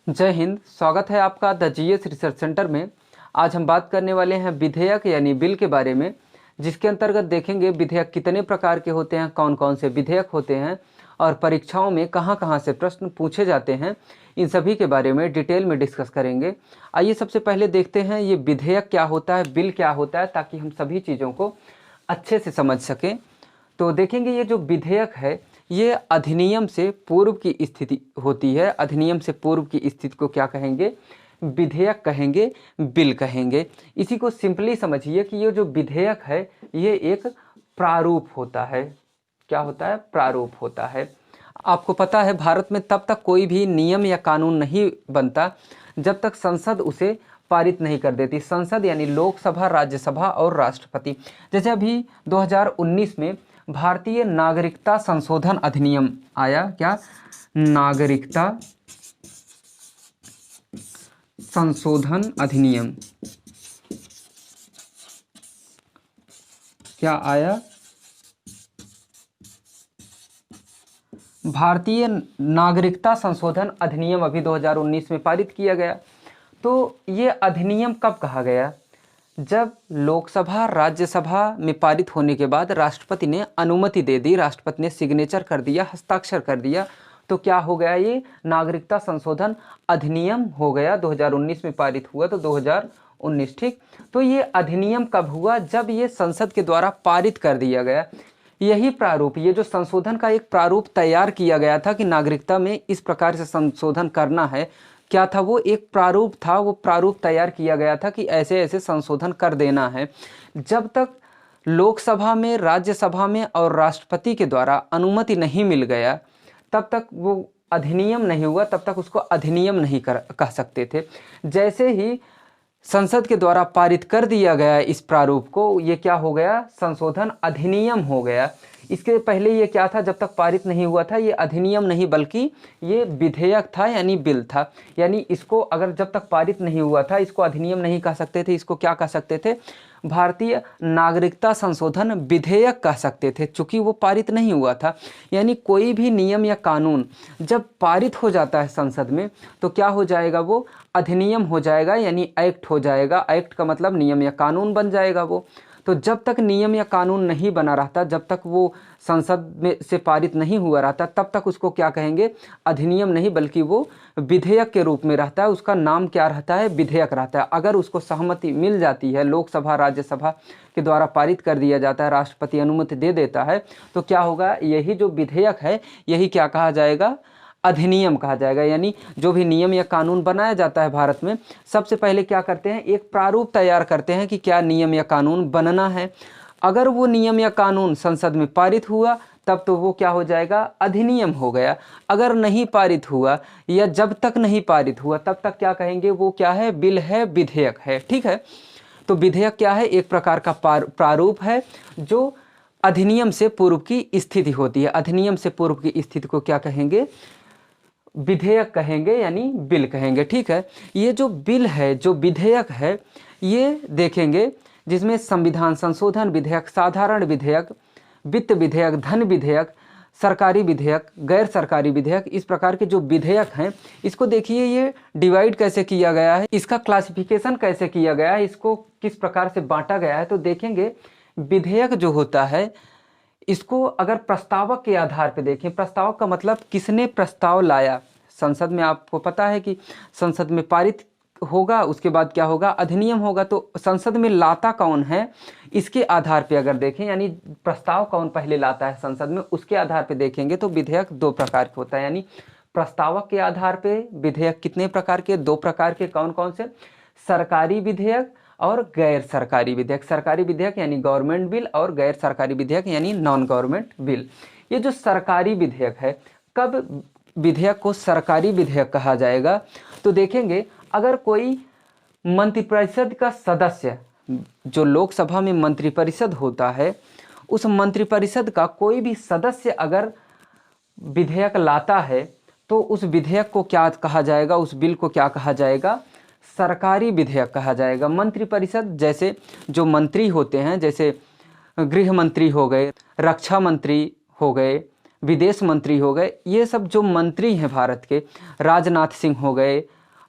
जय हिंद। स्वागत है आपका द जीएस रिसर्च सेंटर में। आज हम बात करने वाले हैं विधेयक यानी बिल के बारे में, जिसके अंतर्गत देखेंगे विधेयक कितने प्रकार के होते हैं, कौन कौन से विधेयक होते हैं और परीक्षाओं में कहां कहां से प्रश्न पूछे जाते हैं। इन सभी के बारे में डिटेल में डिस्कस करेंगे। आइए सबसे पहले देखते हैं ये विधेयक क्या होता है, बिल क्या होता है, ताकि हम सभी चीज़ों को अच्छे से समझ सकें। तो देखेंगे ये जो विधेयक है ये अधिनियम से पूर्व की स्थिति होती है। अधिनियम से पूर्व की स्थिति को क्या कहेंगे? विधेयक कहेंगे, बिल कहेंगे। इसी को सिंपली समझिए कि ये जो विधेयक है ये एक प्रारूप होता है। क्या होता है? प्रारूप होता है। आपको पता है भारत में तब तक कोई भी नियम या कानून नहीं बनता जब तक संसद उसे पारित नहीं कर देती। संसद यानी लोकसभा, राज्यसभा और राष्ट्रपति। जैसे अभी 2019 में भारतीय नागरिकता संशोधन अधिनियम आया। क्या? नागरिकता संशोधन अधिनियम क्या आया? भारतीय नागरिकता संशोधन अधिनियम अभी 2019 में पारित किया गया। तो ये अधिनियम कब कहा गया? जब लोकसभा राज्यसभा में पारित होने के बाद राष्ट्रपति ने अनुमति दे दी, राष्ट्रपति ने सिग्नेचर कर दिया, हस्ताक्षर कर दिया, तो क्या हो गया? ये नागरिकता संशोधन अधिनियम हो गया। 2019 में पारित हुआ तो 2019, ठीक। तो ये अधिनियम कब हुआ? जब ये संसद के द्वारा पारित कर दिया गया। यही प्रारूप, ये जो संशोधन का एक प्रारूप तैयार किया गया था कि नागरिकता में इस प्रकार से संशोधन करना है, क्या था? वो एक प्रारूप था। वो प्रारूप तैयार किया गया था कि ऐसे ऐसे संशोधन कर देना है। जब तक लोकसभा में, राज्यसभा में और राष्ट्रपति के द्वारा अनुमति नहीं मिल गया तब तक वो अधिनियम नहीं हुआ, तब तक उसको अधिनियम नहीं कह सकते थे। जैसे ही संसद के द्वारा पारित कर दिया गया इस प्रारूप को, ये क्या हो गया? संशोधन अधिनियम हो गया। इसके पहले ये क्या था? जब तक पारित नहीं हुआ था ये अधिनियम नहीं बल्कि ये विधेयक था यानी बिल था। यानी इसको अगर जब तक पारित नहीं हुआ था इसको अधिनियम नहीं कह सकते थे, इसको क्या कह सकते थे? भारतीय नागरिकता संशोधन विधेयक कह सकते थे, चूंकि वो पारित नहीं हुआ था। यानी कोई भी नियम या कानून जब पारित हो जाता है संसद में तो क्या हो जाएगा? वो अधिनियम हो जाएगा, यानी एक्ट हो जाएगा। एक्ट का मतलब नियम या कानून बन जाएगा वो। तो जब तक नियम या कानून नहीं बना रहता, जब तक वो संसद में से पारित नहीं हुआ रहता, तब तक उसको क्या कहेंगे? अधिनियम नहीं बल्कि वो विधेयक के रूप में रहता है। उसका नाम क्या रहता है? विधेयक रहता है। अगर उसको सहमति मिल जाती है, लोकसभा राज्यसभा के द्वारा पारित कर दिया जाता है, राष्ट्रपति अनुमति दे देता है, तो क्या होगा? यही जो विधेयक है यही क्या कहा जाएगा? अधिनियम कहा जाएगा। यानी जो भी नियम या कानून बनाया जाता है भारत में, सबसे पहले क्या करते हैं? एक प्रारूप तैयार करते हैं कि क्या नियम या कानून बनना है। अगर वो नियम या कानून संसद में पारित हुआ तब तो वो क्या हो जाएगा? अधिनियम हो गया। अगर नहीं पारित हुआ या जब तक नहीं पारित हुआ तब तक क्या कहेंगे? वो क्या है? बिल है, विधेयक है, ठीक है। तो विधेयक क्या है? एक प्रकार का प्रारूप है जो अधिनियम से पूर्व की स्थिति होती है। अधिनियम से पूर्व की स्थिति को क्या कहेंगे? विधेयक कहेंगे यानी बिल कहेंगे, ठीक है। ये जो बिल है, जो विधेयक है, ये देखेंगे जिसमें संविधान संशोधन विधेयक, साधारण विधेयक, वित्त विधेयक, धन विधेयक, सरकारी विधेयक, गैर सरकारी विधेयक, इस प्रकार के जो विधेयक हैं इसको देखिए ये डिवाइड कैसे किया गया है, इसका क्लासिफिकेशन कैसे किया गया है, इसको किस प्रकार से बांटा गया है। तो देखेंगे विधेयक जो होता है इसको अगर प्रस्तावक के आधार पर देखें, प्रस्तावक का मतलब किसने प्रस्ताव लाया संसद में। आपको पता है कि संसद में पारित होगा, उसके बाद क्या होगा? अधिनियम होगा। तो संसद में लाता कौन है इसके आधार पे अगर देखें, यानी प्रस्ताव कौन पहले लाता है संसद में, उसके आधार पे देखेंगे तो विधेयक दो प्रकार के होता है। यानी प्रस्तावक के आधार पे विधेयक कितने प्रकार के? दो प्रकार के। कौन कौन से? सरकारी विधेयक और गैर सरकारी विधेयक। सरकारी विधेयक यानी गवर्नमेंट बिल और गैर सरकारी विधेयक यानी नॉन गवर्नमेंट बिल। ये जो सरकारी विधेयक है, कब विधेयक को सरकारी विधेयक कहा जाएगा? तो देखेंगे अगर कोई मंत्रिपरिषद का सदस्य, जो लोकसभा में मंत्रिपरिषद होता है, उस मंत्रिपरिषद का कोई भी सदस्य अगर विधेयक लाता है तो उस विधेयक को क्या कहा जाएगा? उस बिल को क्या कहा जाएगा? सरकारी विधेयक कहा जाएगा। मंत्रिपरिषद जैसे जो मंत्री होते हैं, जैसे गृह मंत्री हो गए, रक्षा मंत्री हो गए, विदेश मंत्री हो गए, ये सब जो मंत्री हैं भारत के, राजनाथ सिंह हो गए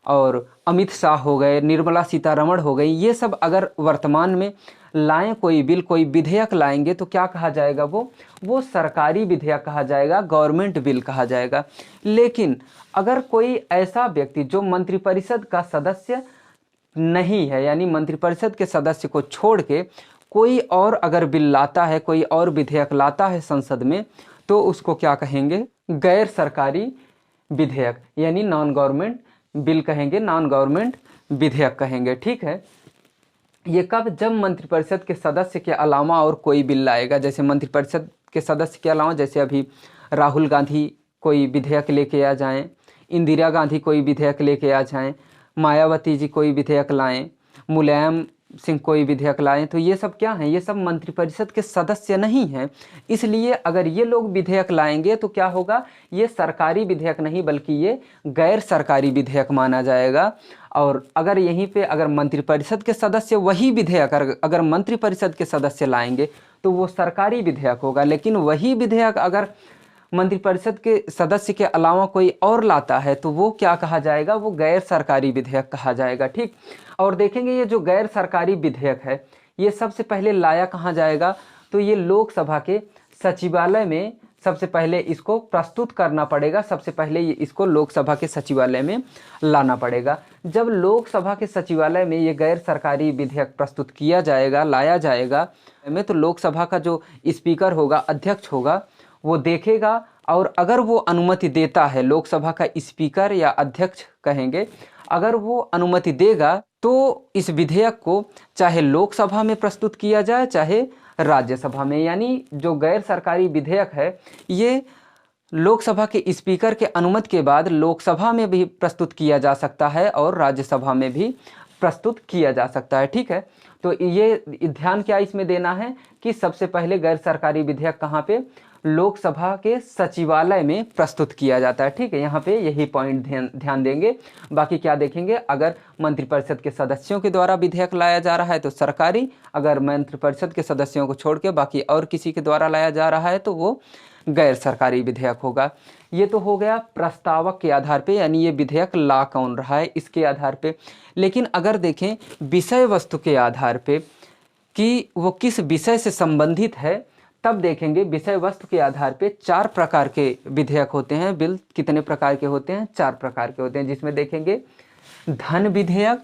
और अमित शाह हो गए, निर्मला सीतारमण हो गई, ये सब अगर वर्तमान में लाएं कोई बिल, कोई विधेयक लाएंगे तो क्या कहा जाएगा, वो सरकारी विधेयक कहा जाएगा, गवर्नमेंट बिल कहा जाएगा। लेकिन अगर कोई ऐसा व्यक्ति जो मंत्रिपरिषद का सदस्य नहीं है, यानी मंत्रिपरिषद के सदस्य को छोड़ के कोई और अगर बिल लाता है, कोई और विधेयक लाता है संसद में, तो उसको क्या कहेंगे, गैर सरकारी विधेयक, यानी नॉन गवर्नमेंट बिल कहेंगे, नॉन गवर्नमेंट विधेयक कहेंगे। ठीक है, ये कब, जब मंत्रिपरिषद के सदस्य के अलावा और कोई बिल लाएगा। जैसे मंत्रिपरिषद के सदस्य के अलावा, जैसे अभी राहुल गांधी कोई विधेयक लेके आ जाएं, इंदिरा गांधी कोई विधेयक लेके आ जाएं, मायावती जी कोई विधेयक लाएं, मुलायम सिंह कोई विधेयक लाएं, तो ये सब क्या हैं, ये सब मंत्रिपरिषद के सदस्य नहीं हैं। इसलिए अगर ये लोग विधेयक लाएंगे तो क्या होगा, ये सरकारी विधेयक नहीं बल्कि ये गैर सरकारी विधेयक माना जाएगा। और अगर यहीं पे अगर मंत्रिपरिषद के सदस्य वही विधेयक अगर मंत्रिपरिषद के सदस्य लाएंगे तो वो सरकारी विधेयक होगा। लेकिन वही विधेयक अगर मंत्रिपरिषद के सदस्य के अलावा कोई और लाता है तो वो क्या कहा जाएगा, वो गैर सरकारी विधेयक कहा जाएगा। ठीक, और देखेंगे ये जो गैर सरकारी विधेयक है ये सबसे पहले लाया कहाँ जाएगा, तो ये लोकसभा के सचिवालय में सबसे पहले इसको प्रस्तुत करना पड़ेगा। सबसे पहले ये इसको लोकसभा के सचिवालय में लाना पड़ेगा। जब लोकसभा के सचिवालय में ये गैर सरकारी विधेयक प्रस्तुत किया जाएगा, लाया जाएगा में, तो लोकसभा का जो स्पीकर होगा, अध्यक्ष होगा, वो देखेगा और अगर वो अनुमति देता है, लोकसभा का स्पीकर या अध्यक्ष कहेंगे, अगर वो अनुमति देगा तो इस विधेयक को चाहे लोकसभा में प्रस्तुत किया जाए चाहे राज्यसभा में। यानी जो गैर सरकारी विधेयक है ये लोकसभा के स्पीकर के अनुमति के बाद लोकसभा में भी प्रस्तुत किया जा सकता है और राज्यसभा में भी प्रस्तुत किया जा सकता है। ठीक है, तो ये ध्यान क्या इसमें देना है कि सबसे पहले गैर सरकारी विधेयक कहाँ पे, लोकसभा के सचिवालय में प्रस्तुत किया जाता है। ठीक है, यहाँ पे यही पॉइंट ध्यान देंगे। बाकी क्या देखेंगे, अगर मंत्रिपरिषद के सदस्यों के द्वारा विधेयक लाया जा रहा है तो सरकारी, अगर मंत्रिपरिषद के सदस्यों को छोड़ के बाकी और किसी के द्वारा लाया जा रहा है तो वो गैर सरकारी विधेयक होगा। ये तो हो गया प्रस्तावक के आधार पे, यानी ये विधेयक ला कौन रहा है इसके आधार पे। लेकिन अगर देखें विषय वस्तु के आधार पे कि वो किस विषय से संबंधित है, तब देखेंगे विषय वस्तु के आधार पे 4 प्रकार के विधेयक होते हैं। बिल कितने प्रकार के होते हैं, 4 प्रकार के होते हैं, जिसमें देखेंगे धन विधेयक,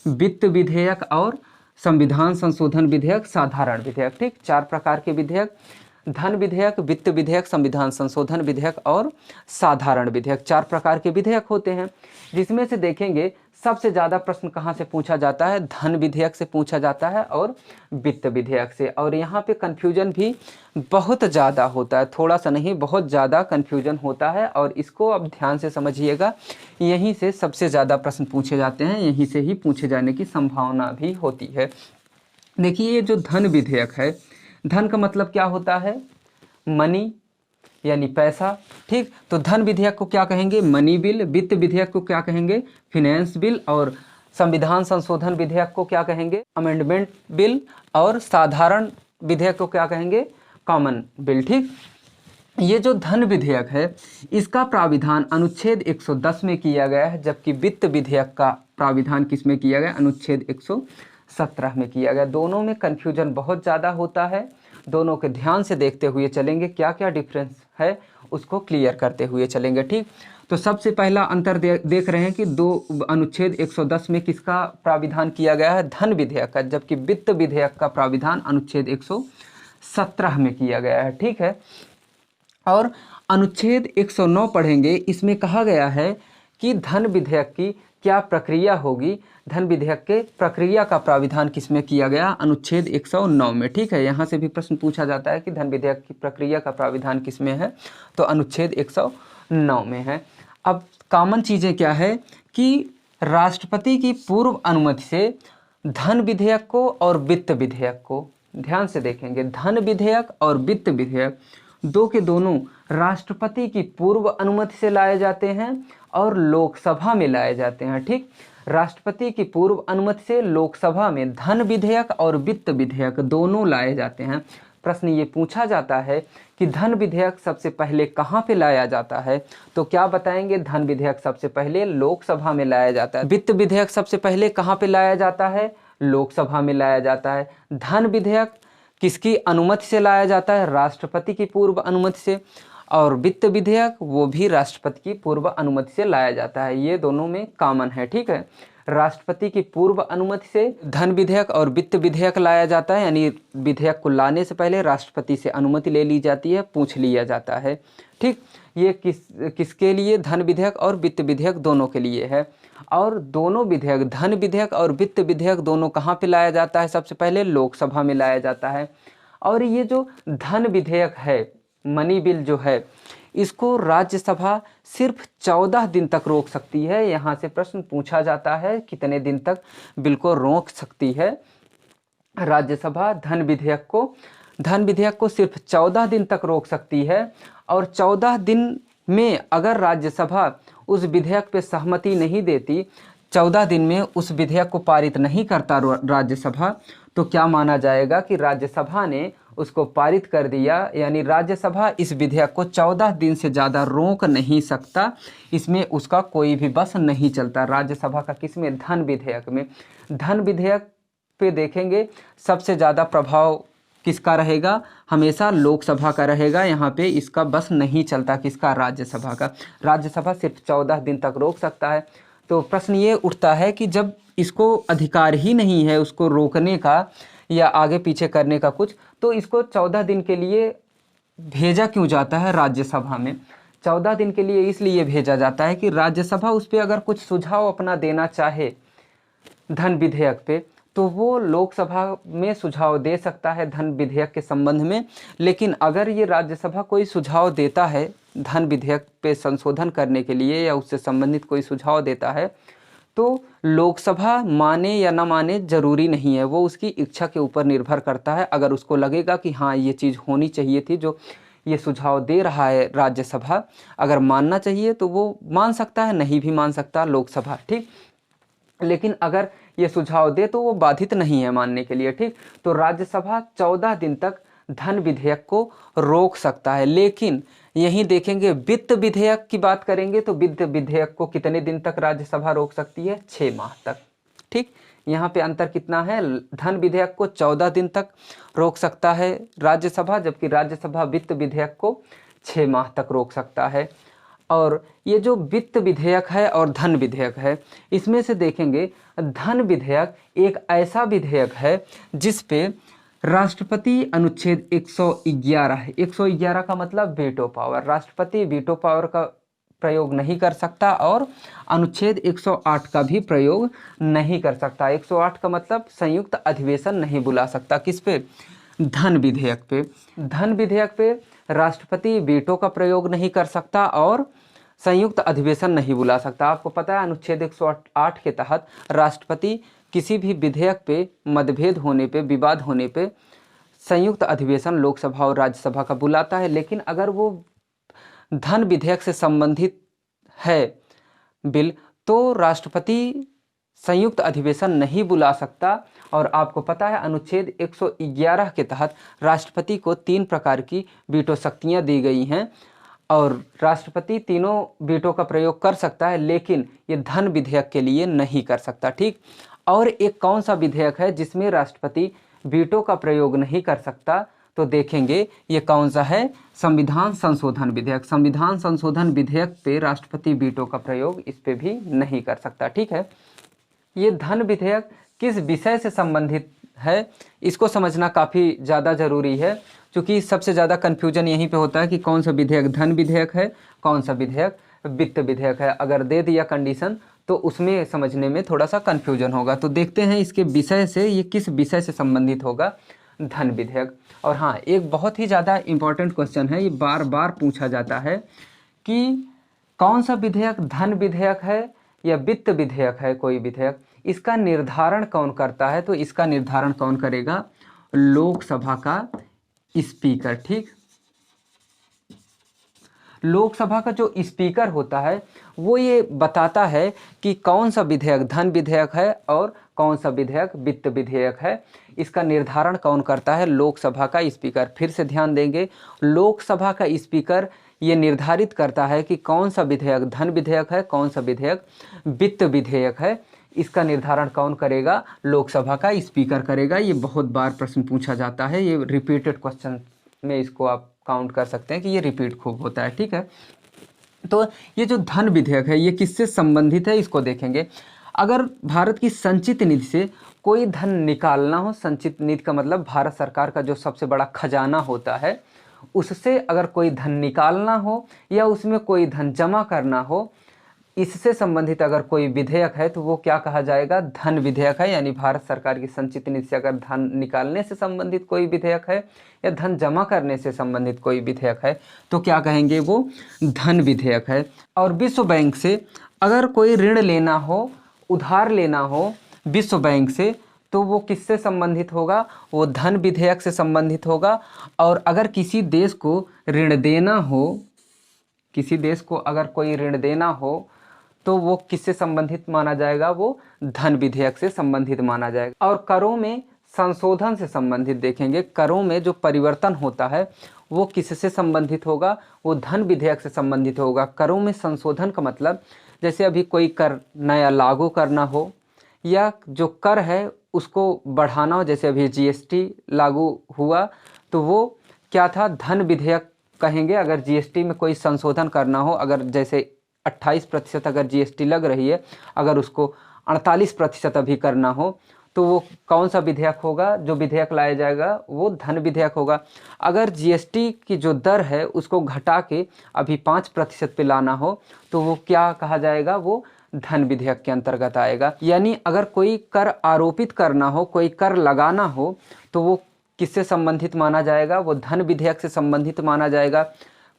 वित्त विधेयक और संविधान संशोधन विधेयक, साधारण विधेयक। ठीक, 4 प्रकार के विधेयक, धन विधेयक, वित्त विधेयक, संविधान संशोधन विधेयक और साधारण विधेयक, 4 प्रकार के विधेयक होते हैं। जिसमें से देखेंगे सबसे ज़्यादा प्रश्न कहाँ से पूछा जाता है, धन विधेयक से पूछा जाता है और वित्त विधेयक से। और यहाँ पे कन्फ्यूजन भी बहुत ज़्यादा होता है, थोड़ा सा नहीं बहुत ज़्यादा कन्फ्यूजन होता है। और इसको अब ध्यान से समझिएगा, यहीं से सबसे ज़्यादा प्रश्न पूछे जाते हैं, यहीं से ही पूछे जाने की संभावना भी होती है। देखिए ये जो धन विधेयक है, धन का मतलब क्या होता है, मनी यानी पैसा। ठीक, तो धन विधेयक को क्या कहेंगे, मनी बिल। वित्त विधेयक को क्या कहेंगे, फिनेंस बिल। और संविधान संशोधन विधेयक को क्या कहेंगे, अमेंडमेंट बिल। और साधारण विधेयक को क्या कहेंगे, कॉमन बिल। ठीक, ये जो धन विधेयक है इसका प्राविधान अनुच्छेद 110 में किया गया है, जबकि वित्त विधेयक का प्राविधान किस में किया गया, अनुच्छेद 117 में किया गया। दोनों में कन्फ्यूजन बहुत ज़्यादा होता है, दोनों के ध्यान से देखते हुए चलेंगे, क्या क्या डिफरेंस है उसको क्लियर करते हुए चलेंगे। ठीक, तो सबसे पहला अंतर देख रहे हैं कि अनुच्छेद 110 में किसका प्राविधान किया गया है, धन विधेयक का, जबकि वित्त विधेयक का प्राविधान अनुच्छेद 117 में किया गया है। ठीक है, और अनुच्छेद 109 पढ़ेंगे, इसमें कहा गया है कि धन विधेयक की क्या प्रक्रिया होगी। धन विधेयक के प्रक्रिया का प्राविधान किसमें किया गया, अनुच्छेद 109 में। ठीक है, यहाँ से भी प्रश्न पूछा जाता है कि धन विधेयक की प्रक्रिया का प्राविधान किसमें है, तो अनुच्छेद 109 में है। अब कॉमन चीज़ें क्या है कि राष्ट्रपति की पूर्व अनुमति से धन विधेयक को और वित्त विधेयक को ध्यान से देखेंगे, धन विधेयक और वित्त विधेयक दो के दोनों राष्ट्रपति की पूर्व अनुमति से लाए जाते हैं और लोकसभा में लाए जाते हैं। ठीक, राष्ट्रपति की पूर्व अनुमति से लोकसभा में धन विधेयक और वित्त विधेयक दोनों लाए जाते हैं। प्रश्न ये पूछा जाता है कि धन विधेयक सबसे पहले कहाँ पे लाया जाता है, तो क्या बताएंगे? धन विधेयक सबसे पहले लोकसभा में लाया जाता है। वित्त विधेयक सबसे पहले कहाँ पे लाया जाता है? लोकसभा में लाया जाता है। धन विधेयक किसकी अनुमति से लाया जाता है? राष्ट्रपति की पूर्व अनुमति से। और वित्त विधेयक वो भी राष्ट्रपति की पूर्व अनुमति से लाया जाता है। ये दोनों में कॉमन है, ठीक है। राष्ट्रपति की पूर्व अनुमति से धन विधेयक और वित्त विधेयक लाया जाता है, यानी विधेयक को लाने से पहले राष्ट्रपति से अनुमति ले ली जाती है, पूछ लिया जाता है, ठीक। ये किसके लिए? धन विधेयक और वित्त विधेयक दोनों के लिए है। और दोनों विधेयक, धन विधेयक और वित्त विधेयक दोनों कहाँ पे लाया जाता है? सबसे पहले लोकसभा में लाया जाता है। और ये जो धन विधेयक है, मनी बिल जो है, इसको राज्यसभा सिर्फ 14 दिन तक रोक सकती है। यहाँ से प्रश्न पूछा जाता है कितने दिन तक बिल को रोक सकती है राज्यसभा धन विधेयक को सिर्फ 14 दिन तक रोक सकती है। और 14 दिन में अगर राज्यसभा उस विधेयक पे सहमति नहीं देती, 14 दिन में उस विधेयक को पारित नहीं करता राज्यसभा, तो क्या माना जाएगा कि राज्यसभा ने उसको पारित कर दिया, यानी राज्यसभा इस विधेयक को 14 दिन से ज़्यादा रोक नहीं सकता, इसमें उसका कोई भी बस नहीं चलता। राज्यसभा का किसमें? धन विधेयक में। धन विधेयक पे देखेंगे सबसे ज़्यादा प्रभाव किसका रहेगा? हमेशा लोकसभा का रहेगा। यहाँ पे इसका बस नहीं चलता, किसका? राज्यसभा का। राज्यसभा सिर्फ 14 दिन तक रोक सकता है। तो प्रश्न ये उठता है कि जब इसको अधिकार ही नहीं है उसको रोकने का या आगे पीछे करने का कुछ, तो इसको 14 दिन के लिए भेजा क्यों जाता है राज्यसभा में? 14 दिन के लिए इसलिए भेजा जाता है कि राज्यसभा उस पर अगर कुछ सुझाव अपना देना चाहे धन विधेयक पे, तो वो लोकसभा में सुझाव दे सकता है धन विधेयक के संबंध में। लेकिन अगर ये राज्यसभा कोई सुझाव देता है धन विधेयक पे संशोधन करने के लिए या उससे संबंधित कोई सुझाव देता है, तो लोकसभा माने या ना माने जरूरी नहीं है, वो उसकी इच्छा के ऊपर निर्भर करता है। अगर उसको लगेगा कि हाँ ये चीज़ होनी चाहिए थी, जो ये सुझाव दे रहा है राज्यसभा, अगर मानना चाहिए तो वो मान सकता है, नहीं भी मान सकता लोकसभा, ठीक। लेकिन अगर ये सुझाव दे तो वो बाधित नहीं है मानने के लिए, ठीक। तो राज्यसभा 14 दिन तक धन विधेयक को रोक सकता है। लेकिन यहीं देखेंगे वित्त विधेयक की बात करेंगे तो वित्त विधेयक को कितने दिन तक राज्यसभा रोक सकती है? 6 माह तक, ठीक। यहाँ पे अंतर कितना है? धन विधेयक को 14 दिन तक रोक सकता है राज्यसभा, जबकि राज्यसभा वित्त विधेयक को 6 माह तक रोक सकता है। और ये जो वित्त विधेयक है और धन विधेयक है, इसमें से देखेंगे धन विधेयक एक ऐसा विधेयक है जिस पे राष्ट्रपति अनुच्छेद 111 है। 111 का मतलब वीटो पावर। राष्ट्रपति वीटो पावर का प्रयोग नहीं कर सकता और अनुच्छेद 108 का भी प्रयोग नहीं कर सकता। 108 का मतलब संयुक्त अधिवेशन नहीं बुला सकता। किस पे? धन विधेयक पे। धन विधेयक पे राष्ट्रपति वीटो का प्रयोग नहीं कर सकता और संयुक्त अधिवेशन नहीं बुला सकता। आपको पता है अनुच्छेद 108 के तहत राष्ट्रपति किसी भी विधेयक पे मतभेद होने पे, विवाद होने पे संयुक्त अधिवेशन लोकसभा और राज्यसभा का बुलाता है। लेकिन अगर वो धन विधेयक से संबंधित है बिल, तो राष्ट्रपति संयुक्त अधिवेशन नहीं बुला सकता। और आपको पता है अनुच्छेद 111 के तहत राष्ट्रपति को 3 प्रकार की वीटो शक्तियाँ दी गई हैं और राष्ट्रपति तीनों वीटो का प्रयोग कर सकता है, लेकिन ये धन विधेयक के लिए नहीं कर सकता, ठीक। और एक कौन सा विधेयक है जिसमें राष्ट्रपति वीटो का प्रयोग नहीं कर सकता? तो देखेंगे ये कौन सा है? संविधान संशोधन विधेयक। संविधान संशोधन विधेयक पे राष्ट्रपति वीटो का प्रयोग इस पे भी नहीं कर सकता, ठीक है। ये धन विधेयक किस विषय से संबंधित है, इसको समझना काफ़ी ज़्यादा ज़रूरी है, क्योंकि सबसे ज़्यादा कन्फ्यूजन यहीं पे होता है कि कौन सा विधेयक धन विधेयक है, कौन सा विधेयक वित्त विधेयक है। अगर दे दिया कंडीशन तो उसमें समझने में थोड़ा सा कन्फ्यूजन होगा। तो देखते हैं इसके विषय से, ये किस विषय से संबंधित होगा, धन विधेयक। और हाँ, एक बहुत ही ज़्यादा इम्पॉर्टेंट क्वेश्चन है, ये बार बार पूछा जाता है कि कौन सा विधेयक धन विधेयक है या वित्त विधेयक है। कोई विधेयक, इसका निर्धारण कौन करता है? तो इसका निर्धारण कौन करेगा? लोकसभा का स्पीकर, ठीक। लोकसभा का जो स्पीकर होता है वो ये बताता है कि कौन सा विधेयक धन विधेयक है और कौन सा विधेयक वित्त विधेयक है। इसका निर्धारण कौन करता है? लोकसभा का स्पीकर। फिर से ध्यान देंगे, लोकसभा का स्पीकर ये निर्धारित करता है कि कौन सा विधेयक धन विधेयक है, कौन सा विधेयक वित्त विधेयक है। इसका निर्धारण कौन करेगा? लोकसभा का स्पीकर करेगा। ये बहुत बार प्रश्न पूछा जाता है, ये रिपीटेड क्वेश्चन में इसको आप काउंट कर सकते हैं कि ये रिपीट खूब होता है। ठीक है, तो ये जो धन विधेयक है ये किससे संबंधित है इसको देखेंगे। अगर भारत की संचित निधि से कोई धन निकालना हो, संचित निधि का मतलब भारत सरकार का जो सबसे बड़ा खजाना होता है, उससे अगर कोई धन निकालना हो या उसमें कोई धन जमा करना हो, इससे संबंधित अगर कोई विधेयक है तो वो क्या कहा जाएगा? धन विधेयक है। यानी भारत सरकार की संचित निधि से अगर धन निकालने से संबंधित कोई विधेयक है या धन जमा करने से संबंधित कोई विधेयक है तो क्या कहेंगे? वो धन विधेयक है। और विश्व बैंक से अगर कोई ऋण लेना हो, उधार लेना हो विश्व बैंक से, तो वो किससे संबंधित होगा? वो धन विधेयक से संबंधित होगा। और अगर किसी देश को ऋण देना हो, किसी देश को अगर कोई ऋण देना हो तो वो किससे संबंधित माना जाएगा? वो धन विधेयक से संबंधित माना जाएगा। और करों में संशोधन से संबंधित देखेंगे, करों में जो परिवर्तन होता है वो किससे संबंधित होगा? वो धन विधेयक से संबंधित होगा। करों में संशोधन का मतलब जैसे अभी कोई कर नया लागू करना हो या जो कर है उसको बढ़ाना हो, जैसे अभी जीएसटी लागू हुआ तो वो क्या था? धन विधेयक कहेंगे। अगर जीएसटी में कोई संशोधन करना हो, अगर जैसे 28% अगर जीएसटी लग रही है, अगर उसको 48% अभी करना हो तो वो कौन सा विधेयक होगा? जो विधेयक लाया जाएगा वो धन विधेयक होगा। अगर जीएसटी की जो दर है उसको घटा के अभी 5% पे लाना हो तो वो क्या कहा जाएगा? वो धन विधेयक के अंतर्गत आएगा। यानी अगर कोई कर आरोपित करना हो, कोई कर लगाना हो तो वो किससे संबंधित माना जाएगा? वो धन विधेयक से संबंधित माना जाएगा।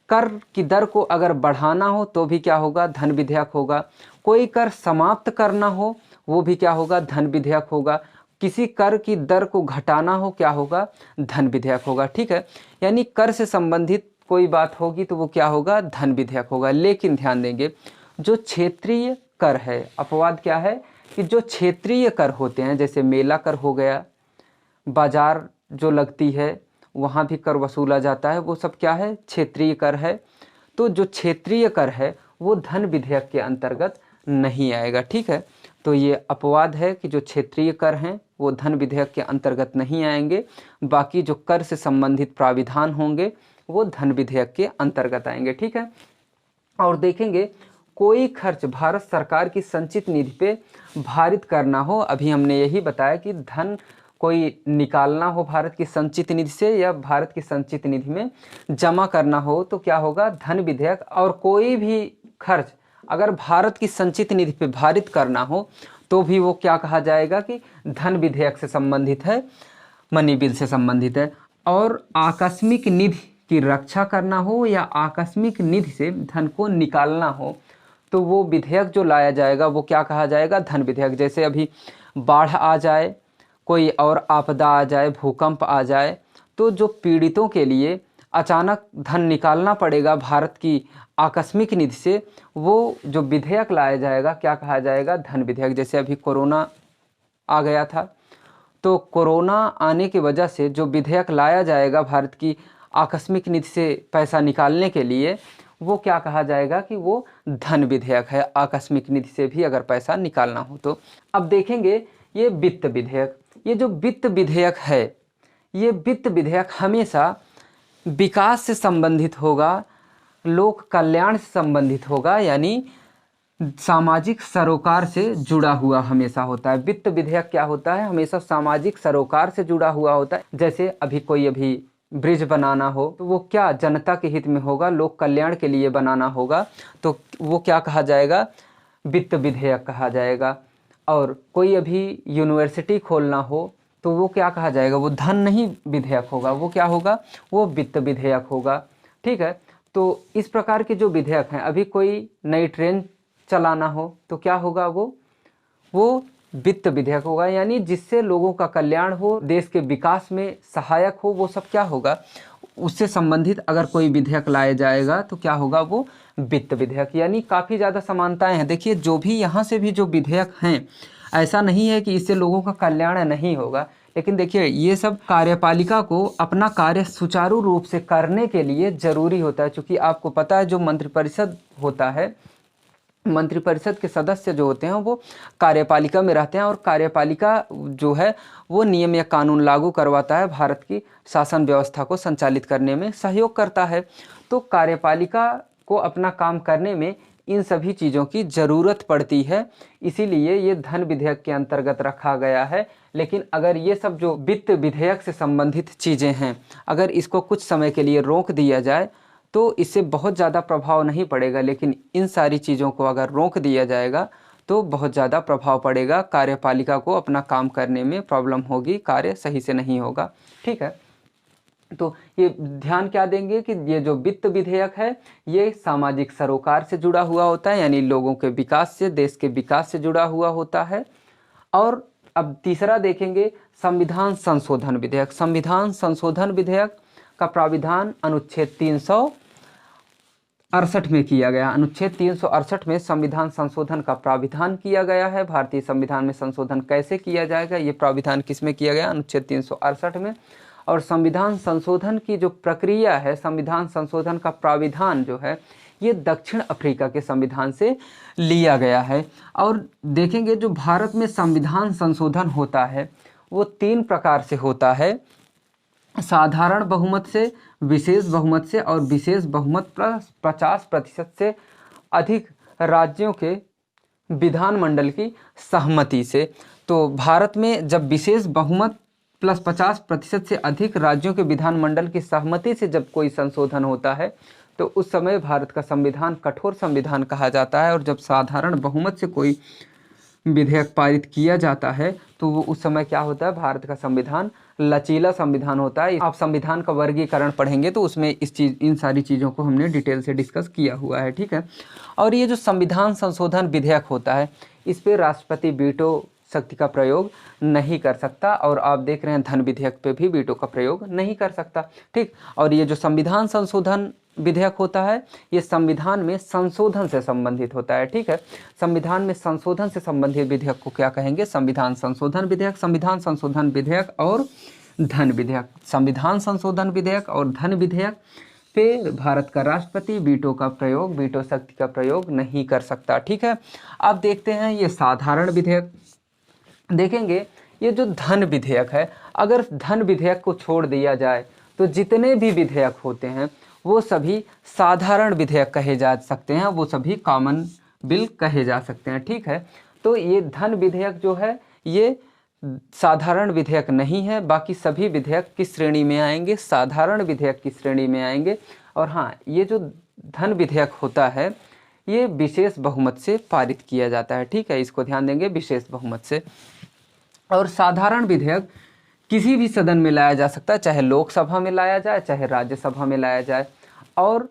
कर की दर को अगर बढ़ाना हो तो भी क्या होगा? धन विधेयक होगा। कोई कर समाप्त करना हो वो भी क्या होगा? धन विधेयक होगा। किसी कर की दर को घटाना हो क्या होगा? धन विधेयक होगा। ठीक है, यानी कर से संबंधित कोई बात होगी तो वो क्या होगा? धन विधेयक होगा। लेकिन ध्यान देंगे, जो क्षेत्रीय कर है, अपवाद क्या है कि जो क्षेत्रीय कर होते हैं, जैसे मेला कर हो गया, बाजार जो लगती है वहाँ भी कर वसूला जाता है, वो सब क्या है? क्षेत्रीय कर है। तो जो क्षेत्रीय कर है वो धन विधेयक के अंतर्गत नहीं आएगा। ठीक है, तो ये अपवाद है कि जो क्षेत्रीय कर हैं वो धन विधेयक के अंतर्गत नहीं आएंगे, बाकी जो कर से संबंधित प्राविधान होंगे वो धन विधेयक के अंतर्गत आएंगे। ठीक है, और देखेंगे कोई खर्च भारत सरकार की संचित निधि पे भारित करना हो, अभी हमने यही बताया कि धन कोई निकालना हो भारत की संचित निधि से या भारत की संचित निधि में जमा करना हो तो क्या होगा? धन विधेयक। और कोई भी खर्च अगर भारत की संचित निधि पे भारित करना हो तो भी वो क्या कहा जाएगा? कि धन विधेयक से संबंधित है, मनी बिल से संबंधित है। और आकस्मिक निधि की रक्षा करना हो या आकस्मिक निधि से धन को निकालना हो तो वो विधेयक जो लाया जाएगा वो क्या कहा जाएगा? धन विधेयक। जैसे अभी बाढ़ आ जाए, कोई और आपदा आ जाए, भूकंप आ जाए, तो जो पीड़ितों के लिए अचानक धन निकालना पड़ेगा भारत की आकस्मिक निधि से, वो जो विधेयक लाया जाएगा क्या कहा जाएगा? धन विधेयक। जैसे अभी कोरोना आ गया था तो कोरोना आने की वजह से जो विधेयक लाया जाएगा भारत की आकस्मिक निधि से पैसा निकालने के लिए, वो क्या कहा जाएगा? कि वो धन विधेयक है, आकस्मिक निधि से भी अगर पैसा निकालना हो तो। अब देखेंगे ये वित्त विधेयक। ये जो वित्त विधेयक है, ये वित्त विधेयक हमेशा विकास से संबंधित होगा, लोक कल्याण से संबंधित होगा, यानी सामाजिक सरोकार से जुड़ा हुआ हमेशा होता है। वित्त विधेयक क्या होता है? हमेशा सामाजिक सरोकार से जुड़ा हुआ होता है। जैसे अभी ब्रिज बनाना हो तो वो क्या जनता के हित में होगा, लोक कल्याण के लिए बनाना होगा, तो वो क्या कहा जाएगा? वित्त विधेयक कहा जाएगा। और कोई अभी यूनिवर्सिटी खोलना हो तो वो क्या कहा जाएगा? वो धन नहीं विधेयक होगा, वो क्या होगा? वो वित्त विधेयक होगा। ठीक है, तो इस प्रकार के जो विधेयक हैं, अभी कोई नई ट्रेन चलाना हो तो क्या होगा? वो वित्त विधेयक होगा, यानी जिससे लोगों का कल्याण हो, देश के विकास में सहायक हो, वो सब क्या होगा? उससे संबंधित अगर कोई विधेयक लाया जाएगा तो क्या होगा, वो वित्त विधेयक। यानी काफ़ी ज़्यादा समानताएं हैं। देखिए जो भी यहाँ से भी जो विधेयक हैं, ऐसा नहीं है कि इससे लोगों का कल्याण नहीं होगा, लेकिन देखिए ये सब कार्यपालिका को अपना कार्य सुचारू रूप से करने के लिए ज़रूरी होता है। क्योंकि आपको पता है जो मंत्रिपरिषद होता है, मंत्रिपरिषद के सदस्य जो होते हैं वो कार्यपालिका में रहते हैं, और कार्यपालिका जो है वो नियम या कानून लागू करवाता है, भारत की शासन व्यवस्था को संचालित करने में सहयोग करता है। तो कार्यपालिका को अपना काम करने में इन सभी चीज़ों की ज़रूरत पड़ती है, इसीलिए ये धन विधेयक के अंतर्गत रखा गया है। लेकिन अगर ये सब जो वित्त विधेयक से संबंधित चीज़ें हैं, अगर इसको कुछ समय के लिए रोक दिया जाए तो इससे बहुत ज़्यादा प्रभाव नहीं पड़ेगा, लेकिन इन सारी चीज़ों को अगर रोक दिया जाएगा तो बहुत ज़्यादा प्रभाव पड़ेगा। कार्यपालिका को अपना काम करने में प्रॉब्लम होगी, कार्य सही से नहीं होगा। ठीक है, तो ये ध्यान क्या देंगे कि ये जो वित्त विधेयक है ये सामाजिक सरोकार से जुड़ा हुआ होता है, यानी लोगों के विकास से, देश के विकास से जुड़ा हुआ होता है। और अब तीसरा देखेंगे संविधान संशोधन विधेयक। संविधान संशोधन विधेयक का प्राविधान अनुच्छेद 368 में किया गया। अनुच्छेद 368 में संविधान संशोधन का प्राविधान किया गया है। भारतीय संविधान में संशोधन कैसे किया जाएगा, ये प्राविधान किस में किया गया, अनुच्छेद 368 में। और संविधान संशोधन की जो प्रक्रिया है, संविधान संशोधन का प्राविधान जो है ये दक्षिण अफ्रीका के संविधान से लिया गया है। और देखेंगे जो भारत में संविधान संशोधन होता है वो 3 प्रकार से होता है, साधारण बहुमत से, विशेष बहुमत से और विशेष बहुमत प्लस 50% से अधिक राज्यों के विधानमंडल की सहमति से। तो भारत में जब विशेष बहुमत प्लस 50% से अधिक राज्यों के विधानमंडल की सहमति से जब कोई संशोधन होता है तो उस समय भारत का संविधान कठोर संविधान कहा जाता है। और जब साधारण बहुमत से कोई विधेयक पारित किया जाता है तो वो उस समय क्या होता है, भारत का संविधान लचीला संविधान होता है। आप संविधान का वर्गीकरण पढ़ेंगे तो उसमें इन सारी चीज़ों को हमने डिटेल से डिस्कस किया हुआ है। ठीक है, और ये जो संविधान संशोधन विधेयक होता है इस पर राष्ट्रपति वीटो शक्ति का प्रयोग नहीं कर सकता, और आप देख रहे हैं धन विधेयक पे भी वीटो का प्रयोग नहीं कर सकता। ठीक, और ये जो संविधान संशोधन विधेयक होता है ये संविधान में संशोधन से संबंधित होता है। ठीक है, संविधान में संशोधन से संबंधित विधेयक को क्या कहेंगे, संविधान संशोधन विधेयक। संविधान संशोधन विधेयक और धन विधेयक, संविधान संशोधन विधेयक और धन विधेयक पे भारत का राष्ट्रपति वीटो का प्रयोग, वीटो शक्ति का प्रयोग नहीं कर सकता। ठीक है, अब देखते हैं ये साधारण विधेयक। देखेंगे ये जो धन विधेयक है, अगर धन विधेयक को छोड़ दिया जाए तो जितने भी विधेयक होते हैं वो सभी साधारण विधेयक कहे जा सकते हैं, वो सभी कॉमन बिल कहे जा सकते हैं। ठीक है, तो ये धन विधेयक जो है ये साधारण विधेयक नहीं है, बाकी सभी विधेयक किस श्रेणी में आएंगे, साधारण विधेयक की श्रेणी में आएंगे। और हाँ, ये जो धन विधेयक होता है ये विशेष बहुमत से पारित किया जाता है। ठीक है, इसको ध्यान देंगे, विशेष बहुमत से। और साधारण विधेयक किसी भी सदन में लाया जा सकता है, चाहे लोकसभा में लाया जाए चाहे राज्यसभा में लाया जाए। और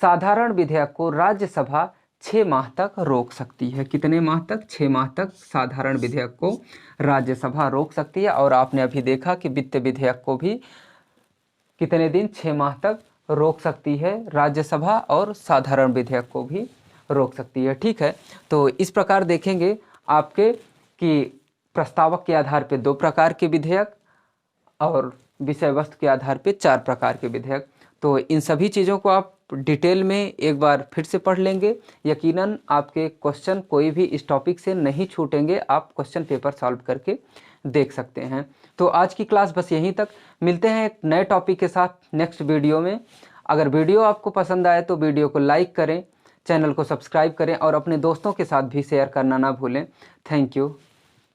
साधारण विधेयक को राज्यसभा 6 माह तक रोक सकती है। कितने माह तक, 6 माह तक साधारण विधेयक को राज्यसभा रोक सकती है। और आपने अभी देखा कि वित्त विधेयक को भी कितने दिन, 6 माह तक रोक सकती है राज्यसभा, और साधारण विधेयक को भी रोक सकती है। ठीक है, तो इस प्रकार देखेंगे आपके कि प्रस्तावक के आधार पे 2 प्रकार के विधेयक और विषय वस्तु के आधार पे 4 प्रकार के विधेयक। तो इन सभी चीज़ों को आप डिटेल में एक बार फिर से पढ़ लेंगे, यकीनन आपके क्वेश्चन कोई भी इस टॉपिक से नहीं छूटेंगे, आप क्वेश्चन पेपर सॉल्व करके देख सकते हैं। तो आज की क्लास बस यहीं तक, मिलते हैं एक नए टॉपिक के साथ नेक्स्ट वीडियो में। अगर वीडियो आपको पसंद आए तो वीडियो को लाइक करें, चैनल को सब्सक्राइब करें और अपने दोस्तों के साथ भी शेयर करना ना भूलें। Thank you.